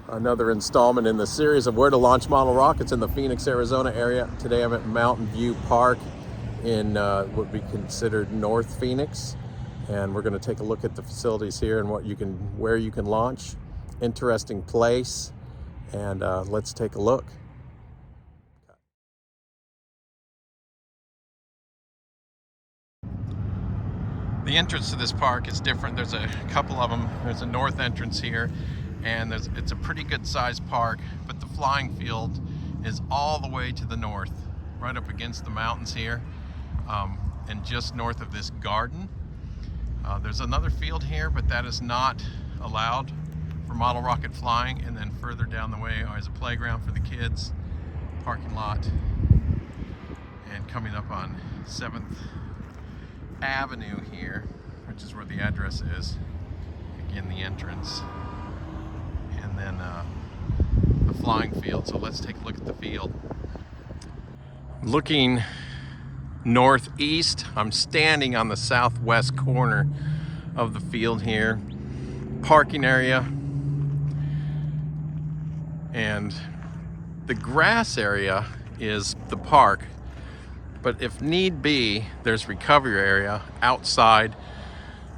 Another installment in the series of where to launch model rockets in the Phoenix, Arizona area. Today I'm at Mountain View Park in what would be considered North Phoenix, and we're going to take a look at the facilities here and where you can launch. Interesting place, and let's take a look. The entrance to this park is different. There's a couple of them. There's a north entrance here, and it's a pretty good sized park, but the flying field is all the way to the north, right up against the mountains here, and just north of this garden. There's another field here, but that is not allowed for model rocket flying. And then further down the way is a playground for the kids, parking lot, and coming up on 7th Avenue here, which is where the address is, again the entrance, and then the flying field. So let's take a look at the field. Looking northeast, I'm standing on the southwest corner of the field here, parking area, and the grass area is the park. But if need be, there's recovery area outside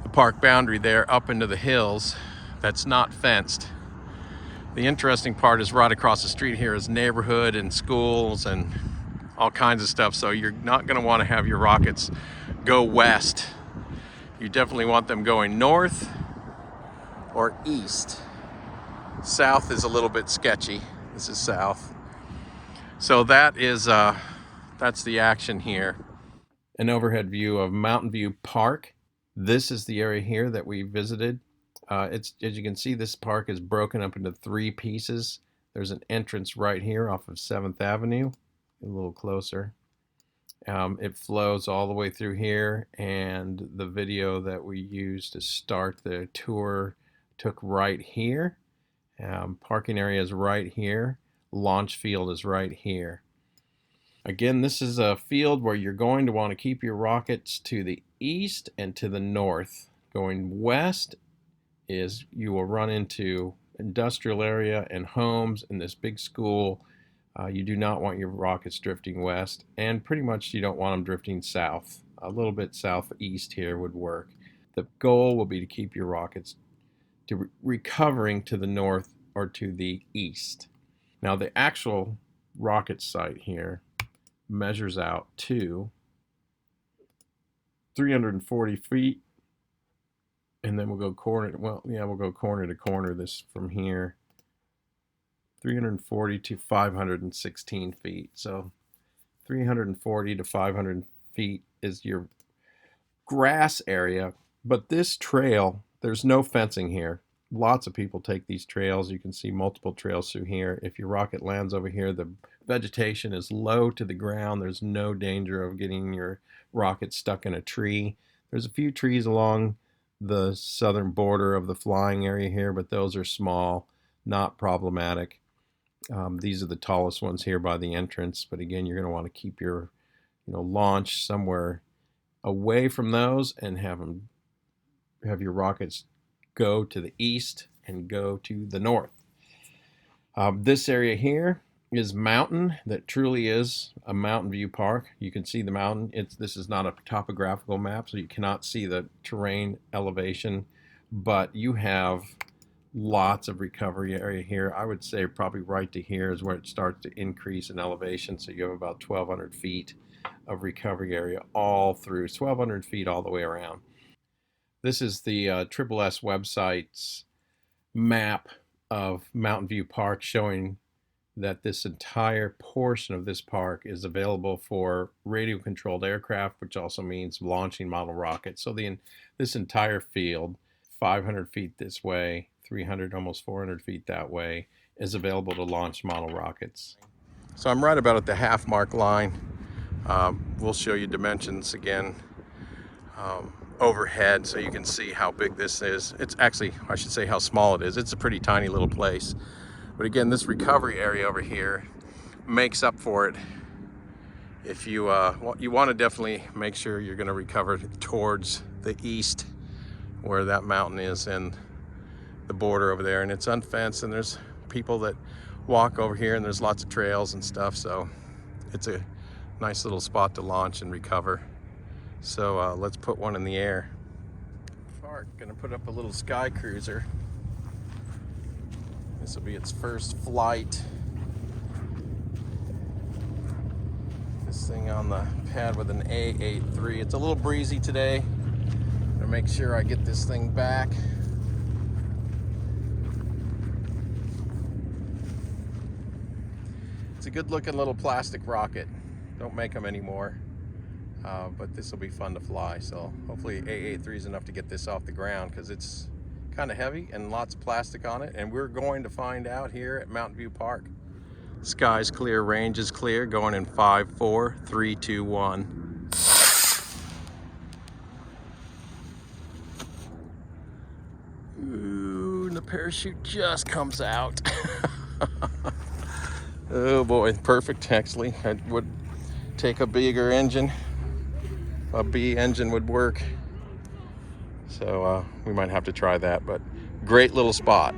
the park boundary there up into the hills that's not fenced. The interesting part is right across the street here is neighborhood and schools and all kinds of stuff. So you're not going to want to have your rockets go west. You definitely want them going north or east. South is a little bit sketchy. This is south. So that's the action here. An overhead view of Mountain View Park. This is the area here that we visited. As you can see, this park is broken up into 3 pieces. There's an entrance right here off of 7th Avenue, a little closer. It flows all the way through here, and the video that we used to start the tour took right here. Parking area is right here. Launch field is right here. Again, this is a field where you're going to want to keep your rockets to the east and to the north. Going west is you will run into industrial area and homes in this big school. You do not want your rockets drifting west, and pretty much you don't want them drifting south. A little bit southeast here would work. The goal will be to keep your rockets recovering to the north or to the east. Now the actual rocket site here measures out to 340 feet, and then we'll go corner to corner this from here. 340 to 516 feet. So 340 to 500 feet is your grass area, but this trail, there's no fencing here. Lots of people take these trails. You can see multiple trails through here. If your rocket lands over here, the vegetation is low to the ground. There's no danger of getting your rocket stuck in a tree. There's a few trees along the southern border of the flying area here, but those are small, not problematic. These are the tallest ones here by the entrance, but again, you're going to want to keep your launch somewhere away from those and have your rockets go to the east and go to the north. This area here is mountain. That truly is a Mountain View Park. You can see the mountain. This is not a topographical map, so you cannot see the terrain elevation, but you have lots of recovery area here. I would say probably right to here is where it starts to increase in elevation, so you have about 1,200 feet of recovery area all through, 1,200 feet all the way around. This is the SSS website's map of Mountain View Park, showing that this entire portion of this park is available for radio-controlled aircraft, which also means launching model rockets. So this entire field, 500 feet this way, 300, almost 400 feet that way, is available to launch model rockets. So I'm right about at the half mark line. We'll show you dimensions again. Overhead, so you can see how big this is. It's actually, I should say how small it is. It's a pretty tiny little place. But again, this recovery area over here makes up for it. If you want to definitely make sure you're going to recover towards the east, where that mountain is and the border over there, and it's unfenced, and there's people that walk over here, and there's lots of trails and stuff, so it's a nice little spot to launch and recover. So let's put one in the air. Gonna put up a little sky cruiser. This will be its first flight. This thing on the pad with an A8-3. It's a little breezy today. I'm gonna make sure I get this thing back. It's a good looking little plastic rocket. Don't make them anymore. But this will be fun to fly. So hopefully A8-3 is enough to get this off the ground, because it's kind of heavy and lots of plastic on it. And we're going to find out here at Mountain View Park. Sky's clear, range is clear, going in 5, 4, 3, 2, 1. Ooh, and the parachute just comes out. Oh boy, perfect actually. I would take a bigger engine. A B engine would work. So we might have to try that, but great little spot.